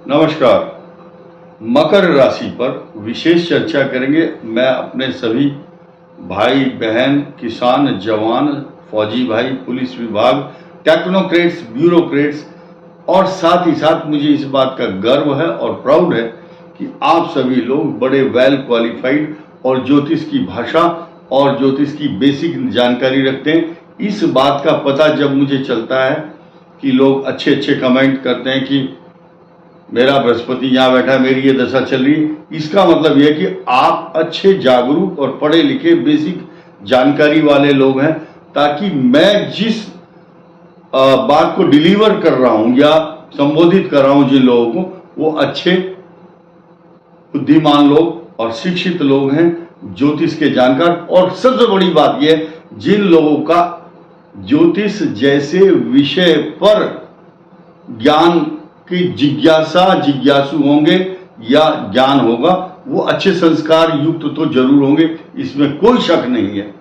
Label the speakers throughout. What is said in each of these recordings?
Speaker 1: नमस्कार। मकर राशि पर विशेष चर्चा करेंगे। मैं अपने सभी भाई बहन, किसान, जवान, फौजी भाई, पुलिस विभाग, टेक्नोक्रेट्स, ब्यूरोक्रेट्स और साथ ही साथ मुझे इस बात का गर्व है और प्राउड है कि आप सभी लोग बड़े वेल क्वालिफाइड और ज्योतिष की भाषा और ज्योतिष की बेसिक जानकारी रखते हैं। इस बात का पता जब मुझे चलता है कि लोग अच्छे अच्छे कमेंट करते हैं कि मेरा बृहस्पति यहाँ बैठा है, मेरी ये दशा चल रही है, इसका मतलब यह है कि आप अच्छे, जागरूक और पढ़े लिखे, बेसिक जानकारी वाले लोग हैं, ताकि मैं जिस बात को डिलीवर कर रहा हूं या संबोधित कर रहा हूं जिन लोगों को, वो अच्छे, बुद्धिमान लोग और शिक्षित लोग हैं, ज्योतिष के जानकार। और सबसे बड़ी बात यह, जिन लोगों का ज्योतिष जैसे विषय पर ज्ञान की जिज्ञासु होंगे या ज्ञान होगा, वो अच्छे संस्कार युक्त तो जरूर होंगे, इसमें कोई शक नहीं है।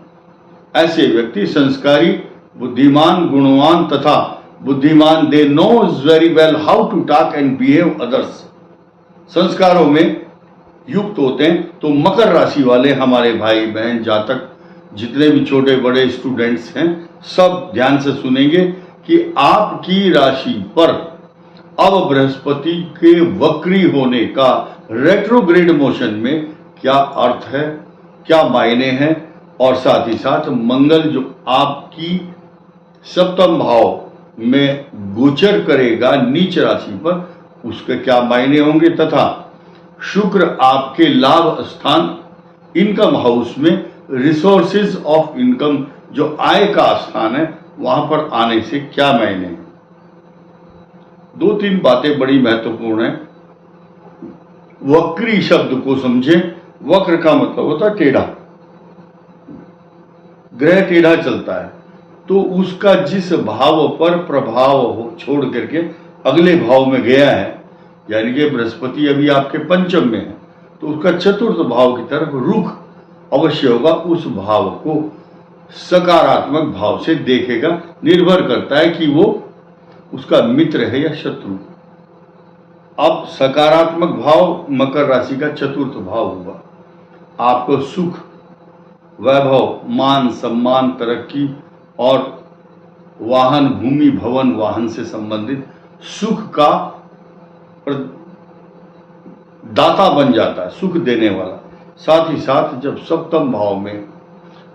Speaker 1: ऐसे व्यक्ति संस्कारी, बुद्धिमान, गुणवान तथा बुद्धिमान, they knows very well how to talk and behave others, संस्कारों में युक्त होते हैं। तो मकर राशि वाले हमारे भाई बहन, जातक, जितने भी छोटे बड़े स्टूडेंट्स हैं, सब ध्यान से सुनेंगे कि आपकी राशि पर अब बृहस्पति के वक्री होने का रेट्रोग्रेड मोशन में क्या अर्थ है, क्या मायने हैं, और साथ ही साथ मंगल जो आपकी सप्तम भाव में गोचर करेगा नीच राशि पर, उसके क्या मायने होंगे, तथा शुक्र आपके लाभ स्थान इनकम हाउस में रिसोर्सेज ऑफ इनकम जो आय का स्थान है, वहां पर आने से क्या मायने हैं। दो तीन बातें बड़ी महत्वपूर्ण हैं। वक्री शब्द को समझें। वक्र का मतलब होता है टेढ़ा, ग्रह टेढ़ा चलता है तो उसका जिस भाव पर प्रभाव छोड़ करके अगले भाव में गया है, यानी कि बृहस्पति अभी आपके पंचम में है, तो उसका चतुर्थ भाव की तरफ रुख अवश्य होगा। उस भाव को सकारात्मक भाव से देखेगा। निर्भर करता है कि वो उसका मित्र है या शत्रु। अब सकारात्मक भाव मकर राशि का चतुर्थ भाव होगा। आपको सुख, वैभव, मान सम्मान, तरक्की और वाहन, भूमि, भवन, वाहन से संबंधित सुख का दाता बन जाता है, सुख देने वाला। साथ ही साथ जब सप्तम भाव में,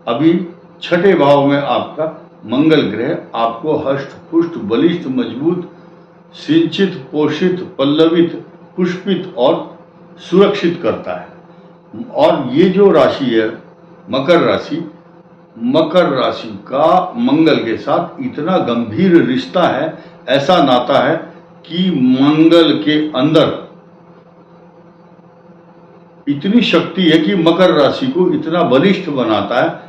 Speaker 1: अभी छठे भाव में आपका मंगल ग्रह आपको हष्ट पुष्ट, बलिष्ठ, मजबूत, सिंचित, पोषित, पल्लवित, पुष्पित और सुरक्षित करता है। और ये जो राशि है मकर राशि, मकर राशि का मंगल के साथ इतना गंभीर रिश्ता है, ऐसा नाता है कि मंगल के अंदर इतनी शक्ति है कि मकर राशि को इतना बलिष्ठ बनाता है।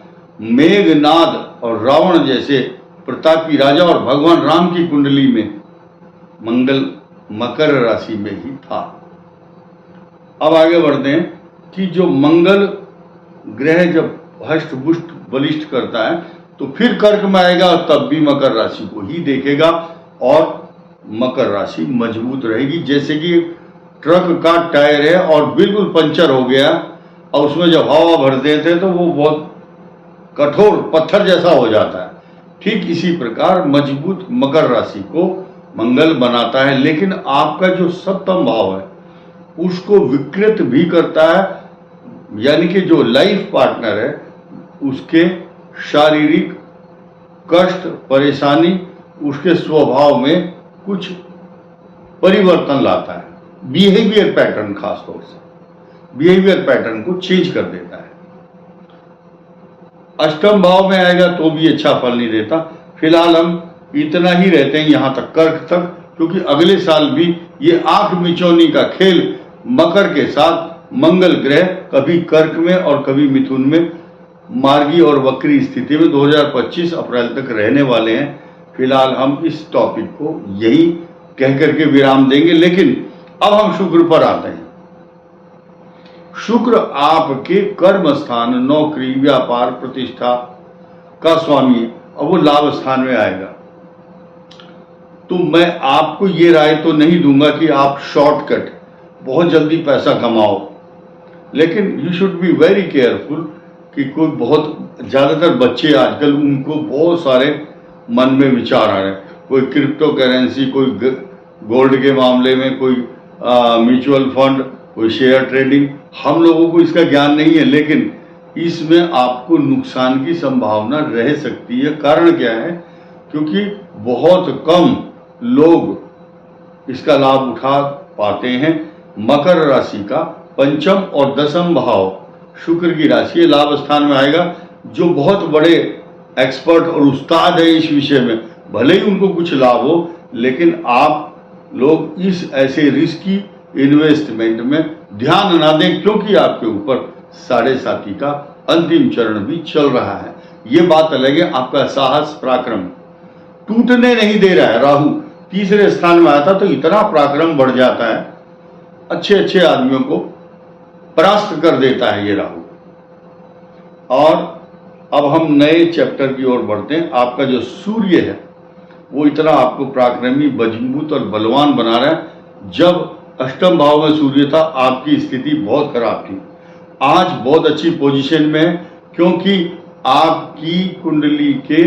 Speaker 1: मेघनाद और रावण जैसे प्रतापी राजा और भगवान राम की कुंडली में मंगल मकर राशि में ही था। अब आगे बढ़ते हैं कि जो मंगल ग्रह जब हष्ट पुष्ट बलिष्ठ करता है तो फिर कर्क में आएगा, तब भी मकर राशि को ही देखेगा और मकर राशि मजबूत रहेगी। जैसे कि ट्रक का टायर है और बिल्कुल पंचर हो गया और उसमें जब हवा भर देते तो वो बहुत कठोर पत्थर जैसा हो जाता है, ठीक इसी प्रकार मजबूत मकर राशि को मंगल बनाता है। लेकिन आपका जो सप्तम भाव है उसको विकृत भी करता है, यानी कि जो लाइफ पार्टनर है उसके शारीरिक कष्ट, परेशानी, उसके स्वभाव में कुछ परिवर्तन लाता है। बिहेवियर पैटर्न, खास तौर से बिहेवियर पैटर्न को चेंज कर देता है। अष्टम भाव में आएगा तो भी अच्छा फल नहीं देता। फिलहाल हम इतना ही रहते हैं यहां तक, कर्क तक, क्योंकि अगले साल भी ये आंख मिचौनी का खेल मकर के साथ मंगल ग्रह कभी कर्क में और कभी मिथुन में मार्गी और वक्री स्थिति में 2025 अप्रैल तक रहने वाले हैं। फिलहाल हम इस टॉपिक को यही कह करके विराम देंगे। लेकिन अब हम शुक्र पर आते हैं। शुक्र आपके कर्म स्थान, नौकरी, व्यापार, प्रतिष्ठा,
Speaker 2: प्रतिष्ठा का स्वामी है और वो लाभ स्थान में आएगा।
Speaker 1: 12 स्थान में आएगा। 12 स्थान में आएगा तो भी अच्छा फल नहीं देता। फिलहाल हम इतना ही रहते हैं यहां तक, कर्क तक, क्योंकि अगले साल भी ये आंख मिचौनी का खेल मकर के साथ मंगल ग्रह कभी कर्क में और कभी मिथुन में मार्गी और वक्री स्थिति में 2025 अप्रैल तक रहने वाले हैं। फिलहाल हम इस टॉपिक को यही कह करके विराम देंगे। लेकिन अब हम शुक्र पर आते हैं। शुक्र आपके कर्म स्थान, नौकरी, व्यापार, प्रतिष्ठा का स्वामी है और वो लाभ स्थान में आएगा। तो मैं आपको ये राय तो नहीं दूंगा कि आप शॉर्टकट बहुत जल्दी पैसा कमाओ, लेकिन you should be very careful कि कोई बहुत ज़्यादातर बच्चे आजकल उनको बहुत सारे मन में विचार आ रहे हैं, कोई क्रिप्टो करेंसी, कोई गोल्ड के मामले में, कोई म्यूचुअल फंड, कोई शेयर ट्रेडिंग। हम लोगों को इसका ज्ञान नहीं है, लेकिन इसमें आपको नुकसान की संभावना रह सकती है। कारण क्या है? क्योंकि बहुत कम लोग इसका लाभ उठा पाते हैं। मकर राशि का पंचम और दसम भाव शुक्र की राशि है, लाभ स्थान में आएगा। जो बहुत बड़े एक्सपर्ट और उस्ताद है इस विषय में, भले ही उनको कुछ लाभ हो, लेकिन आप लोग इस ऐसे रिस्की इन्वेस्टमेंट में ध्यान ना दें, क्योंकि आपके ऊपर 7.5 का अंतिम चरण भी चल रहा है। ये बात अलग है, आपका साहस पराक्रम टूटने नहीं दे रहा है। राहु तीसरे स्थान में आता तो इतना पराक्रम बढ़ जाता है, अच्छे अच्छे आदमियों को परास्त कर देता है ये राहु। और अब हम नए चैप्टर की ओर बढ़ते हैं। आपका जो सूर्य है वो इतना आपको पराक्रमी, मजबूत और बलवान बना रहा है। जब अष्टम भाव में सूर्य था आपकी स्थिति बहुत खराब थी, आज बहुत अच्छी पोजीशन में है, क्योंकि आपकी कुंडली के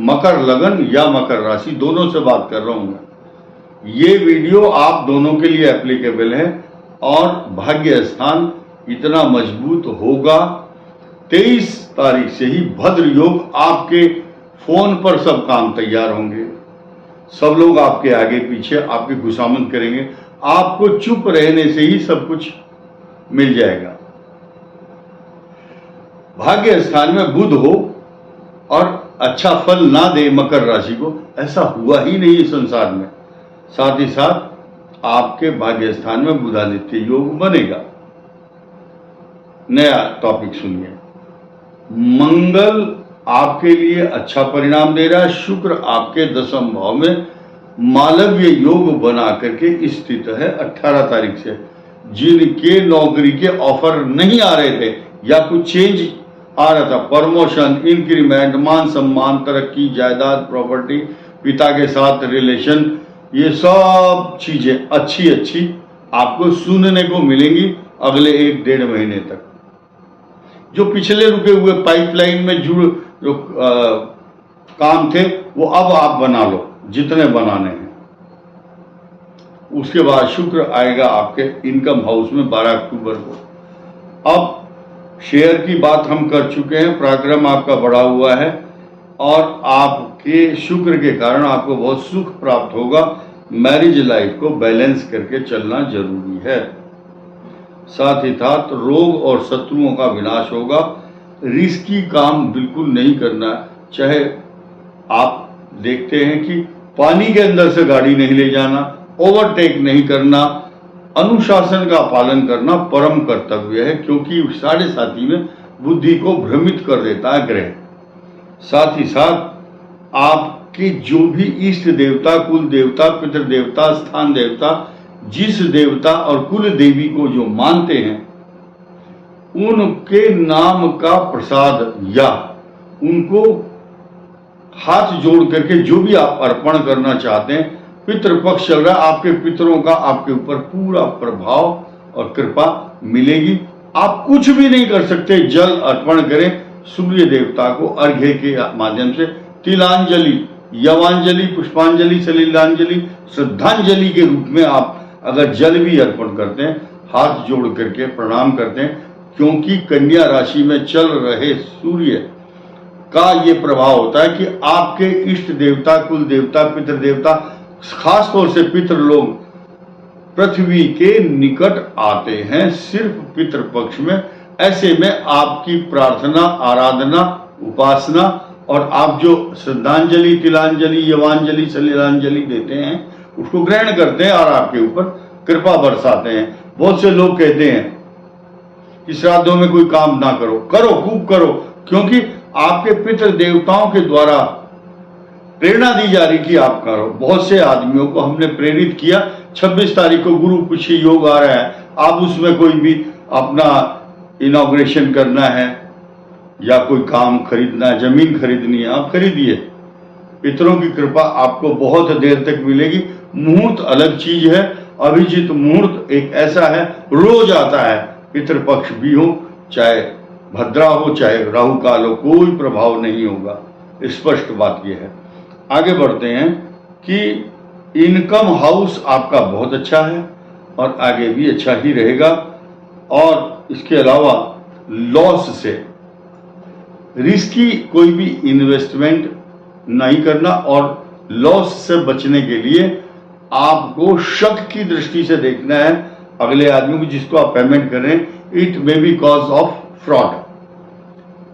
Speaker 1: मकर लगन या मकर राशि, दोनों से बात कर रहा हूं मैं। ये वीडियो आप दोनों के लिए एप्लीकेबल है। और भाग्य स्थान इतना मजबूत होगा, 23 तारीख से ही भद्र योग, आपके फोन पर सब काम तैयार होंगे, सब लोग आपके आगे पीछे आपकी खुशामद करेंगे, आपको चुप रहने से ही सब कुछ मिल जाएगा। भाग्य स्थान में बुध हो और अच्छा फल ना दे मकर राशि को, ऐसा हुआ ही नहीं संसार में। साथ ही साथ आपके भाग्य स्थान में बुधादित्य योग बनेगा। नया टॉपिक सुनिए। मंगल आपके लिए अच्छा परिणाम दे रहा है। शुक्र आपके दसम भाव में मालव्य योग बना करके स्थित है 18 तारीख से। जिनके नौकरी के ऑफर नहीं आ रहे थे या कुछ चेंज आ रहा था, प्रमोशन, इंक्रीमेंट, मान सम्मान, तरक्की, जायदाद, प्रॉपर्टी, पिता के साथ रिलेशन, ये सब चीजें अच्छी अच्छी आपको सुनने को मिलेंगी अगले 1-1.5 महीने तक। जो पिछले रुके हुए पाइपलाइन में जो काम थे वो अब आप बना लो, जितने बनाने हैं। उसके बाद शुक्र आएगा आपके इनकम हाउस में 12 अक्टूबर को। अब शेयर की बात हम कर चुके हैं, पराक्रम आपका बढ़ा हुआ है और आपके शुक्र के कारण आपको बहुत सुख प्राप्त होगा। मैरिज लाइफ को बैलेंस करके चलना जरूरी है। साथ ही साथ रोग और शत्रुओं का विनाश होगा। रिस्की काम बिल्कुल नहीं करना। चाहे आप देखते हैं कि पानी के अंदर से गाड़ी नहीं ले जाना, ओवरटेक नहीं करना, अनुशासन का पालन करना परम कर्तव्य है, क्योंकि 7.5 में बुद्धि को भ्रमित कर देता है ग्रह। साथ ही साथ आपके जो भी इष्ट देवता, कुल देवता, पितृ देवता, स्थान देवता, जिस देवता और कुल देवी को जो मानते हैं, उनके नाम का प्रसाद या उनको हाथ जोड़ करके जो भी आप अर्पण करना चाहते हैं, पितृपक्ष चल रहा है, आपके पितरों का आपके ऊपर पूरा प्रभाव और कृपा मिलेगी। आप कुछ भी नहीं कर सकते, जल अर्पण करें सूर्य देवता को अर्घ्य के माध्यम से। तिलांजलि, यवांजलि, पुष्पांजलि, सलिलांजलि, श्रद्धांजलि के रूप में आप अगर जल भी अर्पण करते हैं, हाथ जोड़ करके प्रणाम करते हैं, क्योंकि कन्या राशि में चल रहे सूर्य का ये प्रभाव होता है कि आपके इष्ट देवता, कुल देवता, पितृ देवता, खास तौर से पितृ लोग पृथ्वी के निकट आते हैं सिर्फ पितृपक्ष में। ऐसे में आपकी प्रार्थना, आराधना, उपासना और आप जो श्रद्धांजलि, तिलांजलि, यवांजलि, सलिलांजलि देते हैं उसको ग्रहण करते हैं और आपके ऊपर कृपा बरसाते हैं। बहुत से लोग कहते हैं कि श्राद्धों में कोई काम ना करो, करो, खूब करो, क्योंकि आपके पितृ देवताओं के द्वारा प्रेरणा दी जा रही कि आप करो। बहुत से आदमियों को हमने प्रेरित किया। 26 तारीख को गुरु पुष्य योग आ रहा है, आप उसमें कोई भी अपना इनॉग्रेशन करना है या कोई काम खरीदना है, जमीन खरीदनी है, आप खरीदिए। पितरों की कृपा आपको बहुत देर तक मिलेगी। मुहूर्त अलग चीज है, अभिजीत मुहूर्त एक ऐसा है, रोज आता है। पितृपक्ष भी हो, चाहे भद्रा हो चाहे राहु काल हो, कोई प्रभाव नहीं होगा। स्पष्ट बात यह है। आगे बढ़ते हैं कि इनकम हाउस आपका बहुत अच्छा है और आगे भी अच्छा ही रहेगा। और इसके अलावा लॉस से, रिस्की कोई भी इन्वेस्टमेंट नहीं करना और लॉस से बचने के लिए आपको शक की दृष्टि से देखना है अगले आदमी को जिसको आप पेमेंट कर रहे हैं। It may be cause of fraud,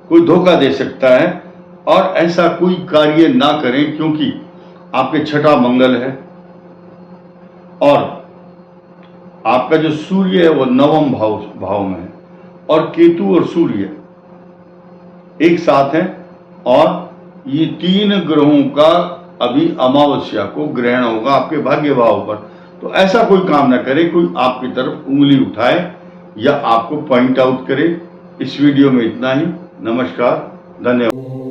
Speaker 1: कोई धोखा दे सकता है और ऐसा कोई कार्य ना करें क्योंकि आपके छठा मंगल है और आपका जो सूर्य है वो नवम भाव में है और केतु और सूर्य एक साथ है और ये तीन ग्रहों का अभी अमावस्या को ग्रहण होगा आपके भाग्य भाव पर। तो ऐसा कोई काम ना करे कोई आपकी तरफ उंगली उठाए या आपको पॉइंट आउट करे। इस वीडियो में इतना ही। नमस्कार, धन्यवाद।